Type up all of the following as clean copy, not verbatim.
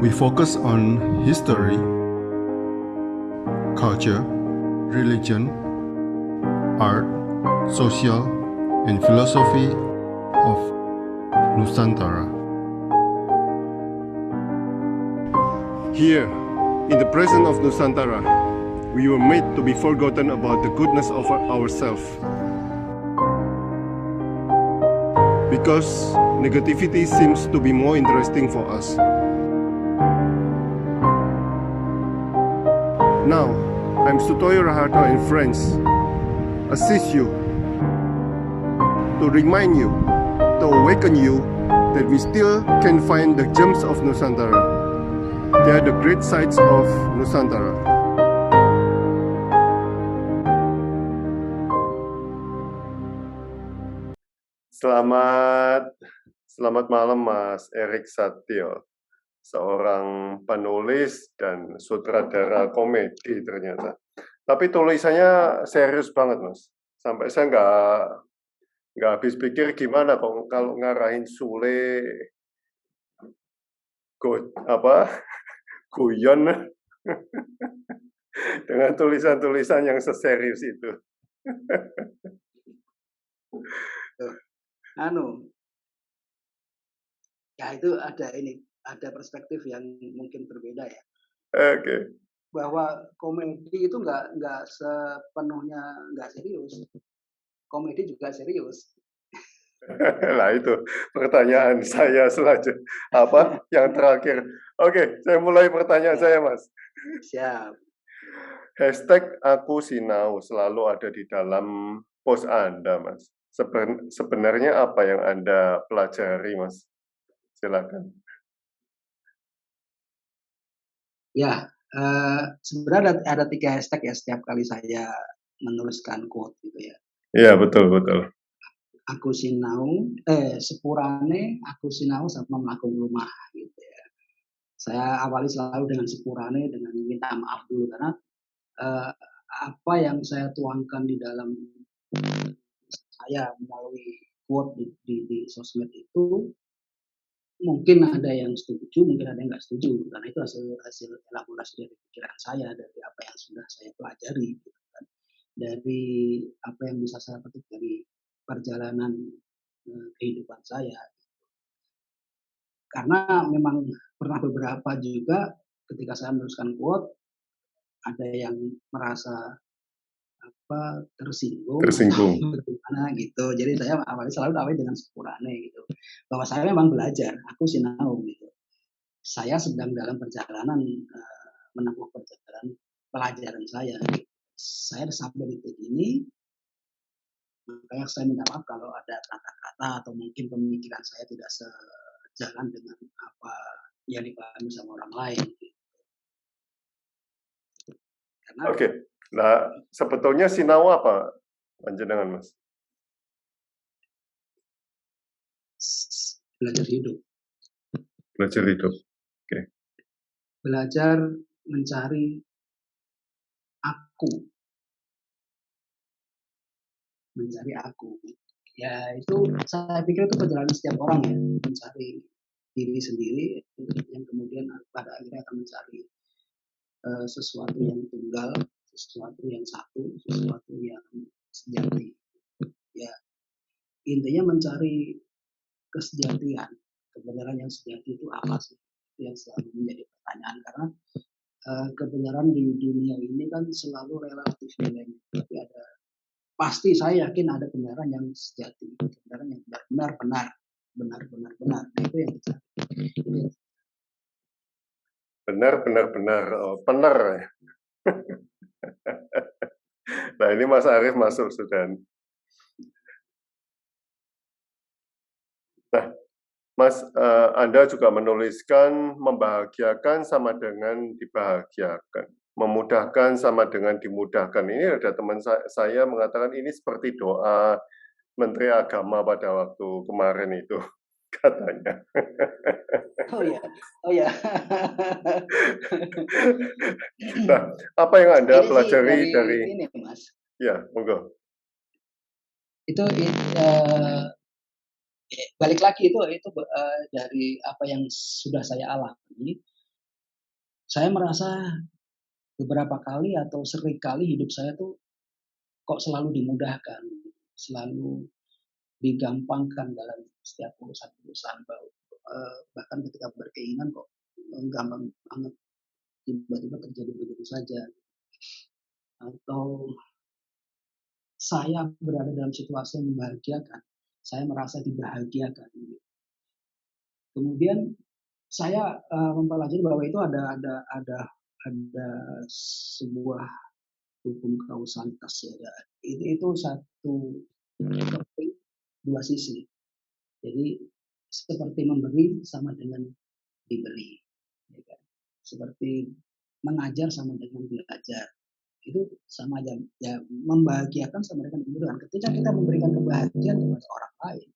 We focus on history, culture, religion, art, social, and philosophy of Nusantara. Here, in the presence of Nusantara, we were made to be forgotten about the goodness of ourselves. Because negativity seems to be more interesting for us. Now, I'm Sutoyo Raharto and friends, assist you, to remind you, to awaken you that we still can find the gems of Nusantara. They are the great sights of Nusantara. Selamat malam Mas Erik Satio, seorang penulis dan sutradara komedi ternyata. Tapi tulisannya serius banget Mas, sampai saya nggak habis pikir gimana kalau ngarahin Sule, guyon dengan tulisan-tulisan yang seserius itu. Ya itu ada perspektif yang mungkin berbeda ya. Oke. Bahwa komedi itu nggak sepenuhnya nggak serius. Komedi juga serius. Lah itu pertanyaan saya selanjutnya. Apa yang terakhir? Oke, saya mulai pertanyaan saya, Mas. Siap. #AkuSinau selalu ada di dalam post Anda, Mas. Sebenarnya apa yang Anda pelajari, Mas? Silakan. Ya, sebenarnya ada 3 hashtag ya setiap kali saya menuliskan quote gitu ya. Iya, betul. Aku sinau, sepurane, aku sinau sama melakung rumah gitu ya. Saya awali selalu dengan sepurane, dengan minta maaf dulu karena apa yang saya tuangkan di dalam saya melalui quote di sosmed itu mungkin ada yang setuju, mungkin ada yang nggak setuju karena itu hasil elaborasi dari pikiran saya, dari apa yang sudah saya pelajari gitu kan. Dari apa yang bisa saya petik dari perjalanan kehidupan saya. Karena memang pernah beberapa juga ketika saya menuliskan quote ada yang merasa tersinggung bagaimana gitu. Jadi saya selalu awali dengan sepurane gitu. Bahwa saya memang belajar, aku sinau gitu. Saya sedang dalam perjalanan menempuh perjalanan pelajaran saya. Saya sampai di titik ini, makanya saya minta maaf kalau ada kata-kata atau mungkin pemikiran saya tidak sejalan dengan apa yang dipahami sama orang lain. Gitu. Karena, Oke. Nah, sebetulnya sinau apa panjenengan, Mas? Belajar hidup. Belajar hidup. Oke. Belajar mencari aku. Mencari aku. Ya itu saya pikir itu perjalanan setiap orang ya, mencari diri sendiri yang kemudian pada akhirnya akan mencari sesuatu yang tunggal, sesuatu yang satu, sesuatu yang sejati. Ya intinya mencari kesejatian, kebenaran yang sejati itu apa sih? Itu yang selalu menjadi pertanyaan karena kebenaran di dunia ini kan selalu relatif nilainya, tapi pasti saya yakin ada kebenaran yang sejati, kebenaran yang benar. Nah, itu yang dicari. Benar. Nah, ini Mas Arief masuk sudah. Nah, Mas, Anda juga menuliskan membahagiakan sama dengan dibahagiakan, memudahkan sama dengan dimudahkan. Ini ada teman saya mengatakan ini seperti doa Menteri Agama pada waktu kemarin itu, katanya. Oh ya. Nah, apa yang Anda pelajari dari ini, Mas? Ya, monggo. Itu balik lagi itu dari apa yang sudah saya alami saya merasa beberapa kali atau sering kali hidup saya tuh kok selalu dimudahkan, selalu digampangkan dalam setiap urusan-urusan, bahkan ketika berkeinginan kok, gampang banget tiba-tiba terjadi begitu saja. Atau saya berada dalam situasi yang membahagiakan, saya merasa dibahagiakan. Kemudian saya, mempelajari bahwa itu ada sebuah hukum kausalitas ya, itu satu seperti dua sisi. Jadi seperti memberi sama dengan diberi, ya kan. Seperti mengajar sama dengan belajar, itu sama aja, ya membahagiakan sama dengan kemudahan. Ketika kita memberikan kebahagiaan kepada orang lain,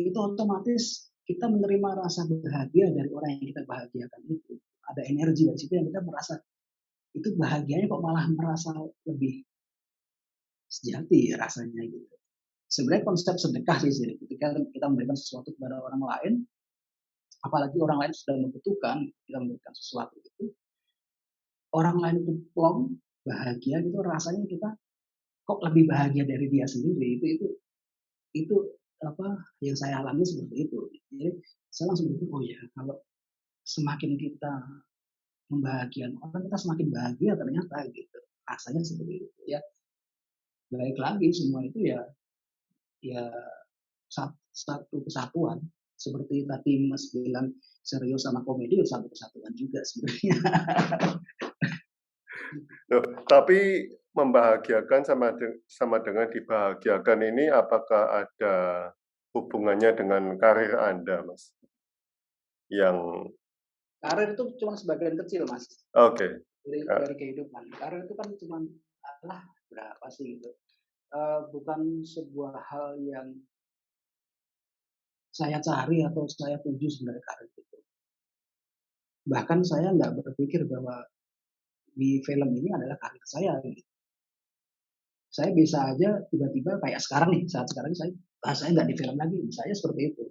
itu otomatis kita menerima rasa bahagia dari orang yang kita bahagiakan itu. Ada energi dari situ yang kita merasa, itu bahagianya kok malah merasa lebih sejati ya rasanya gitu. Sebenarnya konsep sedekah sih, ketika kita memberikan sesuatu kepada orang lain, apalagi orang lain sudah membutuhkan, kita memberikan sesuatu itu, orang lain itu plong, bahagia gitu, rasanya kita kok lebih bahagia dari dia sendiri. Itu apa yang saya alami seperti itu. Jadi saya langsung berpikir, oh ya, kalau semakin kita membahagiakan orang, kita semakin bahagia ternyata gitu. Rasanya seperti itu ya. Baik lagi semua itu ya, ya satu kesatuan. Seperti tadi Mas bilang serius sama komedi, ya satu kesatuan juga sebenarnya. Loh, tapi membahagiakan sama dengan dibahagiakan ini apakah ada hubungannya dengan karir Anda, Mas? Yang Karir itu cuma sebagian kecil, Mas, oke. dari kehidupan. Karir itu kan cuma alah berapa sih gitu. Bukan sebuah hal yang saya cari atau saya tuju sebenarnya karir itu. Bahkan saya nggak berpikir bahwa di film ini adalah karir saya gitu. Saya bisa aja tiba-tiba kayak sekarang nih, saat sekarang saya nggak di film lagi, saya seperti itu.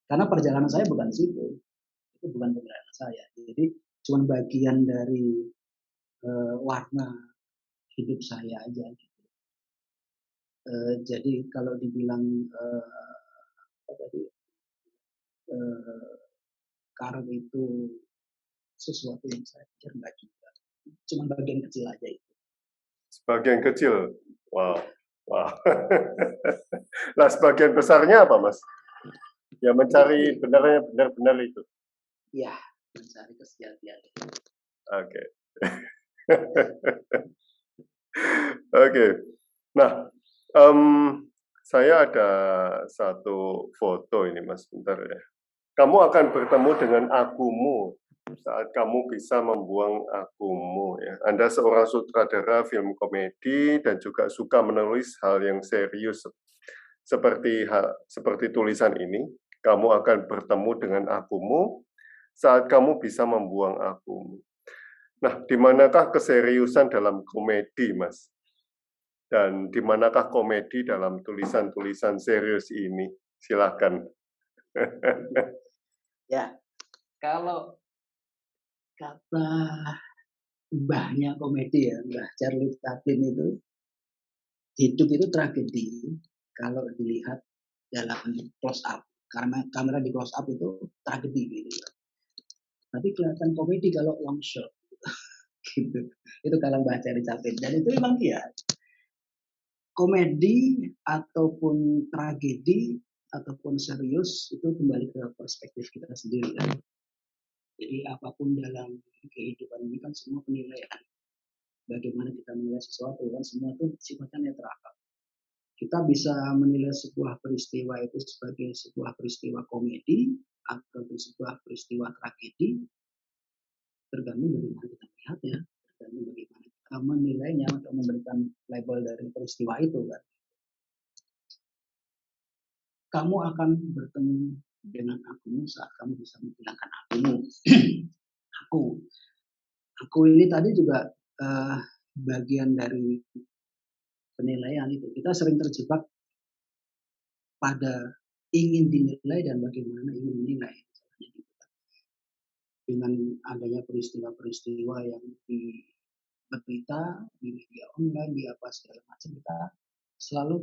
Karena perjalanan saya bukan di situ, itu bukan perjalanan saya. Jadi cuma bagian dari warna hidup saya aja. Gitu. Jadi kalau dibilang apa tadi, karir itu sesuatu yang saya pikir enggak juga. Cuma bagian kecil aja itu. Sebagian kecil. Wow. Wow. Nah, sebagian besarnya apa, Mas? Ya mencari benar-benar itu. Ya, mencari kesejahteraan. Oke. Oke. Nah, saya ada satu foto ini, Mas, bentar ya. Kamu akan bertemu dengan akumu saat kamu bisa membuang akumu ya. Anda seorang sutradara film komedi dan juga suka menulis hal yang serius seperti tulisan ini. Kamu akan bertemu dengan akumu saat kamu bisa membuang akumu. Nah, di manakah keseriusan dalam komedi, Mas? Dan di manakah komedi dalam tulisan-tulisan serius ini? Silakan. Ya, kalau kata mbahnya komedi ya, Mbah Charlie Chaplin itu, hidup itu tragedi kalau dilihat dalam close up. Karena kamera di close up itu tragedi gitu. Tapi kelihatan komedi kalau long shot. Gitu. Itu kalau Mbah Charlie Chaplin. Dan itu memang dia. Komedi ataupun tragedi ataupun serius itu kembali ke perspektif kita sendiri kan. Jadi apapun dalam kehidupan ini kan semua penilaian. Bagaimana kita menilai sesuatu kan semua itu sifatnya netral. Kita bisa menilai sebuah peristiwa itu sebagai sebuah peristiwa komedi atau sebuah peristiwa tragedi, tergantung dari mana kita melihatnya, tergantung bagaimana kita menilainya atau memberikan label dari peristiwa itu kan. Kamu akan bertemu dengan akumu saat kamu bisa menghilangkan akumu. Aku ini tadi juga bagian dari penilaian itu. Kita sering terjebak pada ingin dinilai dan bagaimana ingin menilai. dengan adanya peristiwa-peristiwa yang di berita, di media online, di apa segala macam, kita selalu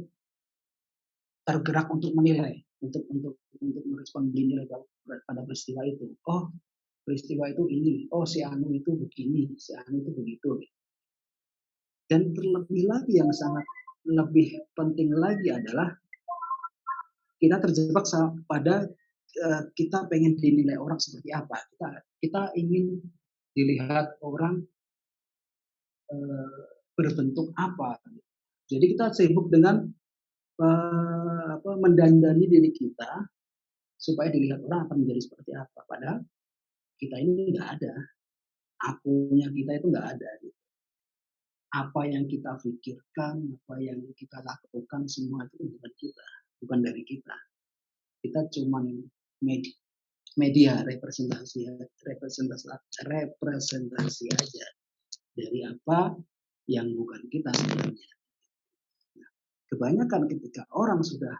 tergerak untuk menilai, untuk merespon menilai pada peristiwa itu. Oh, peristiwa itu ini, oh si anu itu begini, si anu itu begitu. Dan terlebih lagi yang sangat lebih penting lagi adalah kita terjebak pada kita pengen dinilai orang seperti apa. Kita ingin dilihat orang berbentuk apa. Jadi kita sibuk dengan mendandani diri kita supaya dilihat orang akan menjadi seperti apa. Padahal kita ini nggak ada, akunya kita itu nggak ada. Apa yang kita pikirkan, apa yang kita lakukan, semua itu bukan kita, bukan dari kita. Kita cuma media representasi aja dari apa yang bukan kita sebenarnya. Nah, kebanyakan ketika orang sudah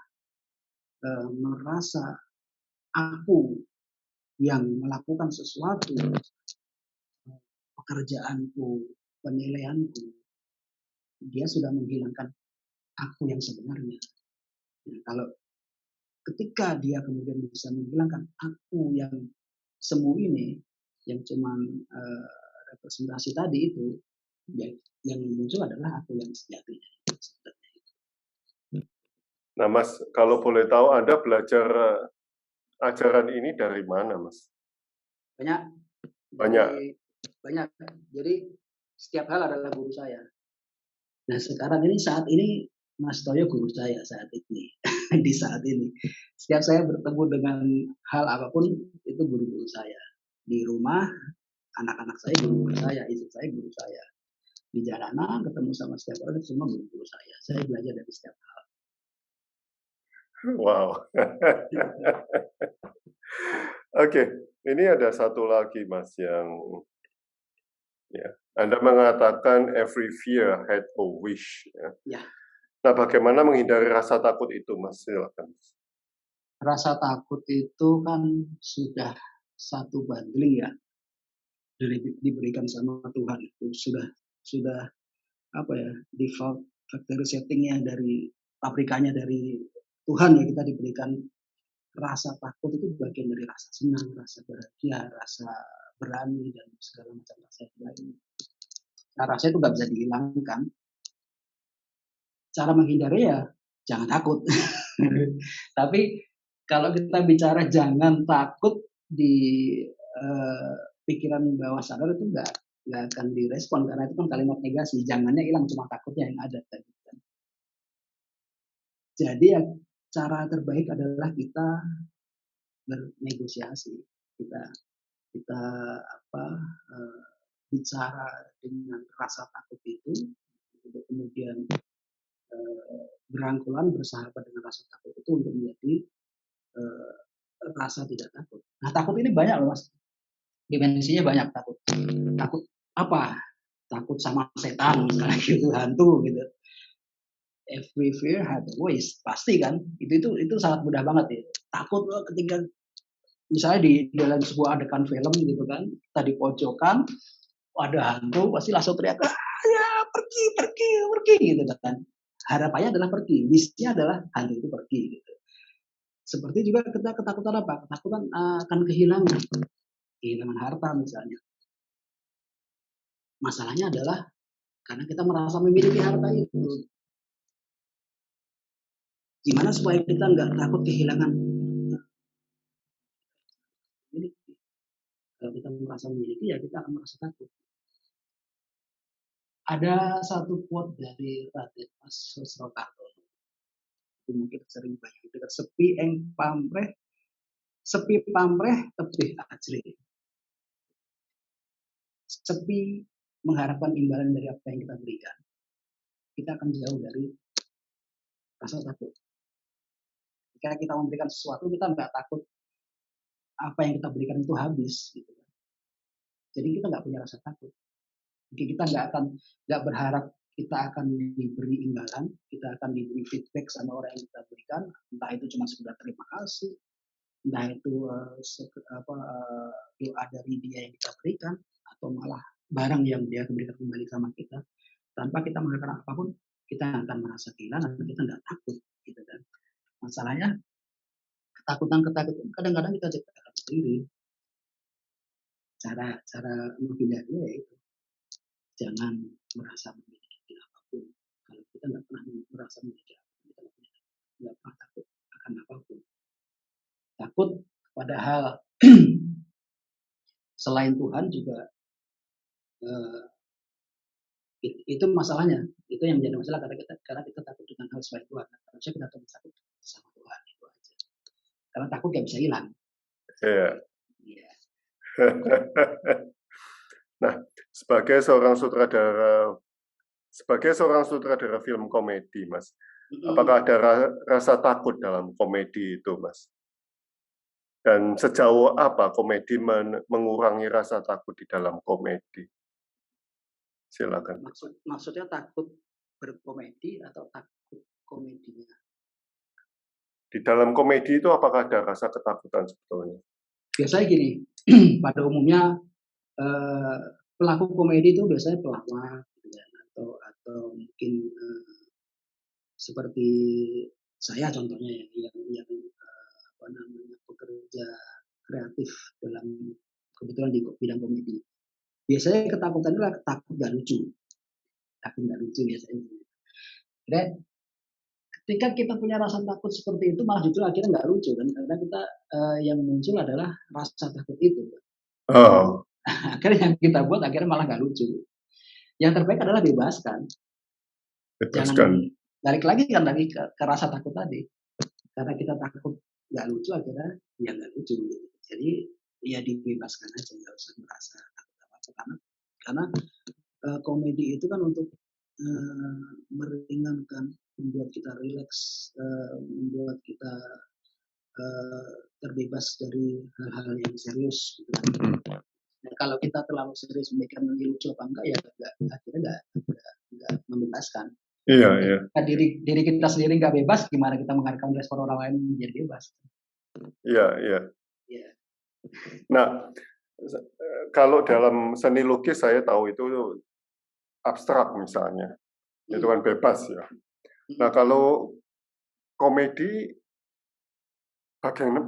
merasa aku yang melakukan sesuatu, pekerjaanku, penilaianku, dia sudah menghilangkan aku yang sebenarnya. Nah, kalau ketika dia kemudian bisa menghilangkan aku yang semu ini, yang cuma representasi tadi itu, yang muncul adalah aku yang sejatinya. Nah, Mas, kalau boleh tahu Anda belajar ajaran ini dari mana, Mas? Banyak. Jadi setiap hal adalah guru saya. Nah, saat ini Mas Toyo guru saya saat ini. Di saat ini. Setiap saya bertemu dengan hal apapun, itu guru-guru saya. Di rumah, anak-anak saya guru-guru saya, istri saya guru saya. Di jalanan, ketemu sama setiap orang, itu semua guru-guru saya. Saya belajar dari setiap hal. Wow. Oke, ini ada satu lagi, Mas, yang ya, Anda mengatakan every fear had a wish. Ya. Nah, bagaimana menghindari rasa takut itu, Mas? Silakan. Rasa takut itu kan sudah satu bundling ya, diberikan sama Tuhan. Itu sudah apa ya, default factory settingnya dari pabrikannya dari Tuhan ya, kita diberikan rasa takut itu bagian dari rasa senang, rasa bahagia, rasa berani, dan segala macam rasa yang lain. Nah, rasa itu nggak bisa dihilangkan. Cara menghindari ya jangan takut. Tapi kalau kita bicara jangan takut di pikiran bawah sadar, itu nggak akan direspon, karena itu kan kalimat negasi. Jangannya hilang, cuma takutnya yang ada. Jadi ya, cara terbaik adalah kita bernegosiasi, kita bicara dengan rasa takut itu, untuk kemudian berangkulan, bersahabat dengan rasa takut itu untuk menjadi rasa tidak takut. Nah, takut ini banyak loh, Mas. Dimensinya banyak. Takut apa? Takut sama setan misalnya gitu, hantu gitu. Every fear had a voice, pasti kan? Itu sangat mudah banget ya. Takut loh ketika misalnya di dalam sebuah adegan film gitu kan, kita di pojokan, ada hantu, pasti langsung teriak, ya pergi gitu kan. Harapannya adalah pergi, wishnya adalah hantu itu pergi gitu. Seperti juga kita ketakutan apa? Ketakutan akan kehilangan harta misalnya. Masalahnya adalah karena kita merasa memiliki harta itu. Gimana supaya kita nggak takut kehilangan? Kalau kita merasa memiliki, ya kita akan merasa takut. Ada satu quote dari Raden Mas Susrokarto. Itu mungkin sering banyak dengar, sepi pamreh tebih ajri. Sepi mengharapkan imbalan dari apa yang kita berikan, kita akan jauh dari rasa takut. Jika kita memberikan sesuatu, kita nggak takut apa yang kita berikan itu habis, gitu. Jadi kita nggak punya rasa takut. Jadi kita nggak berharap kita akan diberi imbalan, kita akan diberi feedback sama orang yang kita berikan, entah itu cuma sekedar terima kasih, entah itu doa dari dia yang kita berikan atau malah barang yang dia berikan kembali sama kita, tanpa kita mengharapkan apapun, kita akan merasa kehilangan, kita nggak takut, gitu kan. Masalahnya ketakutan kadang-kadang kita ciptakan sendiri. Cara cara menghindarinya yaitu jangan merasa memiliki apapun. Kalau kita nggak pernah merasa memiliki apapun, kita nggak pernah takut akan apapun. Takut pada hal selain Tuhan juga eh, itu masalahnya. Itu yang menjadi masalah karena kita takut dengan hal selain Tuhan. Harusnya kita takut sama Tuhan itu aja. Karena takut nggak bisa hilang. Iya. Iya. Nah, sebagai seorang sutradara film komedi, Mas, apakah ada rasa takut dalam komedi itu, Mas? Dan sejauh apa komedi mengurangi rasa takut di dalam komedi? Silakan. Maksudnya takut berkomedi atau takut komedinya? Di dalam komedi itu apakah ada rasa ketakutan sebetulnya? Biasanya gini, pada umumnya pelaku komedi itu biasanya pelawak, gitu ya, atau mungkin seperti saya contohnya yang pekerja kreatif dalam kebetulan di bidang komedi. Biasanya ketakutan itu takut nggak lucu biasanya. Dan ketika kita punya rasa takut seperti itu malah justru akhirnya nggak lucu kan, karena kita yang muncul adalah rasa takut itu. Oh. Akhirnya yang kita buat akhirnya malah nggak lucu. Yang terbaik adalah bebaskan. Jangan balik lagi kan lagi ke rasa takut tadi. Karena kita takut nggak lucu akhirnya ya nggak lucu. Gitu. Jadi ya dibebaskan aja, nggak usah merasa takut apa-apa. Karena komedi itu kan untuk meringankan, membuat kita rileks, membuat kita terbebas dari hal-hal yang serius. Gitu. Nah, kalau kita terlalu serius memikirkan lucu apa enggak ya akhirnya nggak membebaskan. Iya. Diri kita sendiri nggak bebas, gimana kita mengharapkan respon orang lain menjadi bebas? Iya. Nah, kalau dalam seni lukis saya tahu itu abstrak misalnya, itu kan bebas ya. Nah, kalau komedi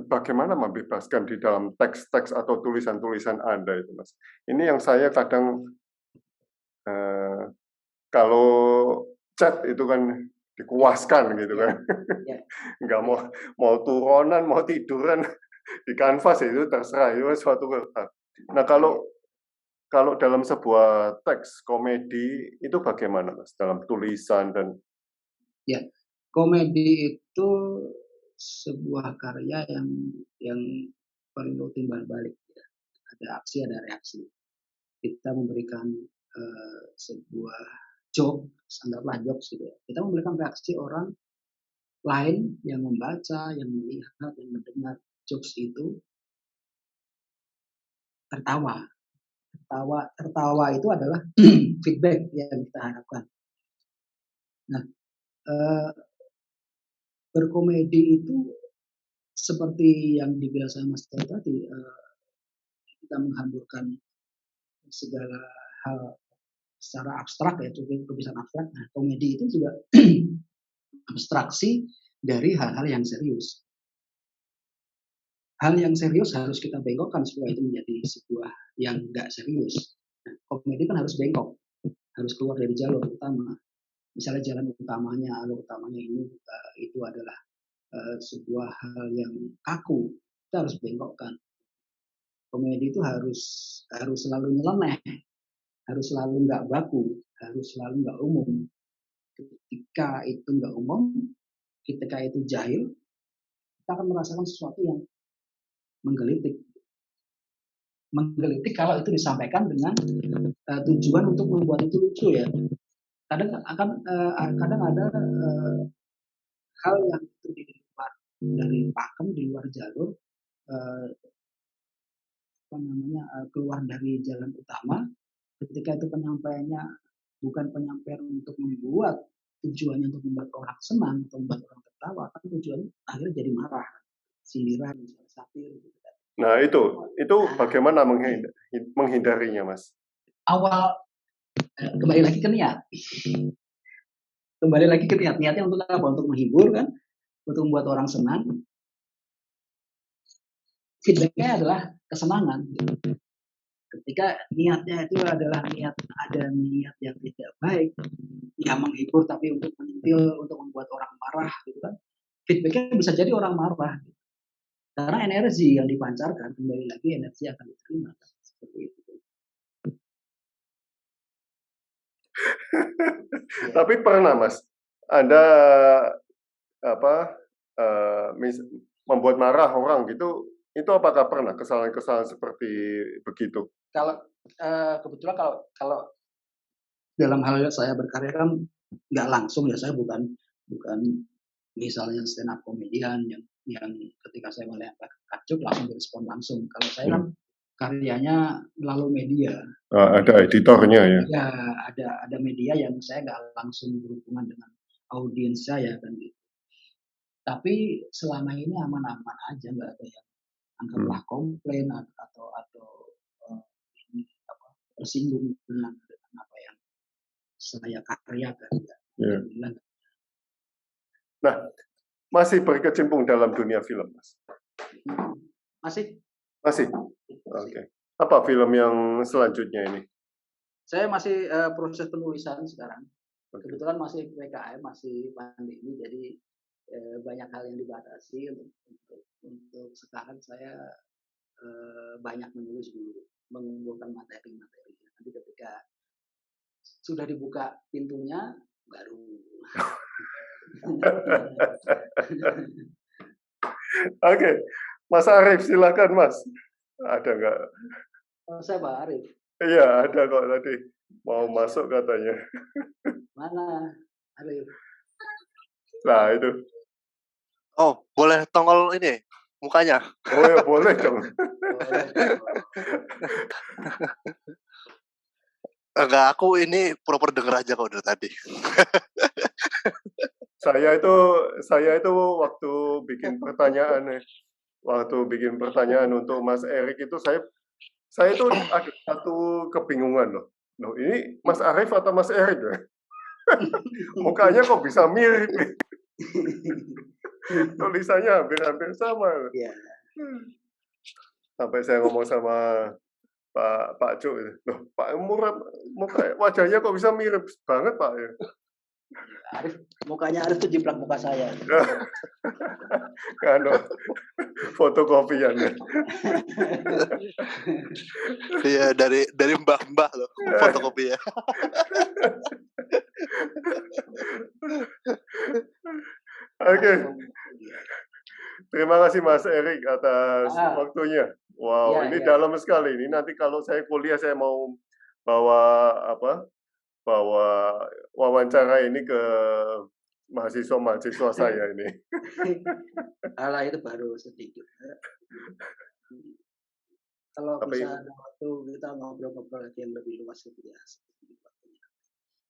bagaimana membebaskan di dalam teks-teks atau tulisan-tulisan Anda itu, Mas? Ini yang saya kadang kalau chat itu kan dikuaskan gitu kan, nggak mau turunan, mau tiduran di kanvas itu terserah, itu suatu kertas. Nah, kalau dalam sebuah teks komedi itu bagaimana, Mas? Dalam tulisan dan ya, komedi itu sebuah karya yang perlu timbal balik. Ya. Ada aksi, ada reaksi. Kita memberikan sebuah joke, anggaplah jokes gitu ya. Kita memberikan reaksi orang lain yang membaca, yang melihat, yang mendengar jokes itu tertawa. Tertawa itu adalah feedback yang kita harapkan. Nah, berkomedi itu seperti yang dibilang sama Mas tadi, kita menghamburkan segala hal secara abstrak ya, tulisan abstrak. Nah, komedi itu juga abstraksi dari hal-hal yang serius. Hal yang serius harus kita bengkokkan supaya itu menjadi sebuah yang nggak serius. Nah, komedi kan harus bengkok, harus keluar dari jalur utama. Misalnya jalan utamanya, alur utamanya ini itu adalah sebuah hal yang kaku, kita harus bengkokkan. Komedi itu harus selalu nyeleneh, harus selalu nggak baku, harus selalu nggak umum. Ketika itu nggak umum, ketika itu jahil, kita akan merasakan sesuatu yang menggelitik. Menggelitik kalau itu disampaikan dengan tujuan untuk membuat itu lucu ya. Kadang ada hal yang itu di luar dari pakem, di luar jalur, keluar dari jalan utama. Ketika itu penyampaiannya bukan penyampaian untuk membuat, tujuannya untuk membuat orang senang atau membuat orang tertawa, kan tujuannya akhirnya jadi marah. sindiran, misalnya satir gitu kan. Nah itu Nah, bagaimana menghindarinya, Mas? awal kembali lagi ke niat. Kembali lagi ke niat. Niatnya untuk apa? Untuk menghibur kan, untuk membuat orang senang. Feedbacknya adalah kesenangan. Ketika niatnya itu adalah ada niat yang tidak baik, ya menghibur tapi untuk menyentil, untuk membuat orang marah gitu kan. Feedbacknya bisa jadi orang marah. Karena energi yang dipancarkan, kembali lagi energi akan diterima. Seperti itu. Ya. Tapi pernah, Mas, Anda membuat marah orang gitu, itu apakah pernah kesalahan-kesalahan seperti begitu? Kalau kebetulan kalau dalam hal saya berkarya kan nggak langsung ya, saya bukan misalnya stand up komedian yang ketika saya melihat takjub langsung direspon langsung. Kalau saya kan karyanya melalui media. Ada editornya ya? Ya, ada media yang saya nggak langsung berhubungan dengan audiens saya kan gitu. Tapi selama ini aman-aman aja, nggak ada yang anggaplah komplain atau ini tersinggung dengan apa yang saya karyakan. Ya. Nah, masih berkecimpung dalam dunia film, Mas? Masih. Oke. Apa film yang selanjutnya ini? Saya masih proses penulisan sekarang. Kebetulan masih PKM, masih pandemi, jadi banyak hal yang dibatasi. Untuk sekarang saya banyak menulis dulu, mengumpulkan materi-materi. Nanti ketika sudah dibuka pintunya, baru. Oke, Mas Arief, silakan Mas. Ada nggak? Saya Pak Arief. Iya, ada kok tadi. Mau masuk katanya. Mana Arief? Nah, itu. Oh, boleh tongol ini mukanya? Oh ya, boleh dong. Enggak, aku ini pura-pura denger aja kok dari tadi. Saya itu waktu bikin pertanyaan untuk Mas Erik itu saya itu ada satu kebingungan loh. Ini Mas Arief atau Mas Erik ya? Mukanya kok bisa mirip? Tulisannya hampir sama. Ya. Sampai saya ngomong sama Pak Cuk, loh Pak muka wajahnya kok bisa mirip banget Pak ya? Arief, mukanya Arief tuh jiplak muka saya. Kan fotokopian. Iya, dari mbah-mbah loh fotokopinya. Oke. Terima kasih Mas Erik atas waktunya. Wow, ini dalam sekali. Ini nanti kalau saya kuliah saya mau bawa wawancara ini ke mahasiswa saya ini. Alah, itu baru sedikit. Kalau bisa ada waktu kita ngobrol-ngobrol lagi yang lebih luas lebih asik.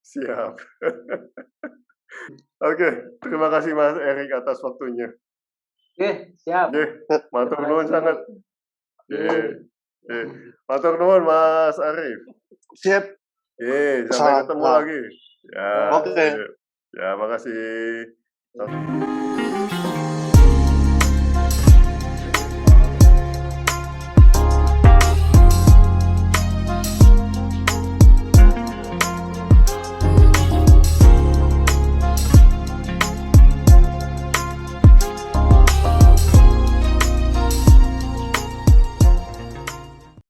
Siap. Oke, terima kasih Mas Erik atas waktunya. Oke, siap. Matur nuwun sangat. Matur nuwun Mas Arief. Siap. Sampai ketemu lagi. Ya. Oke. Ya, makasih.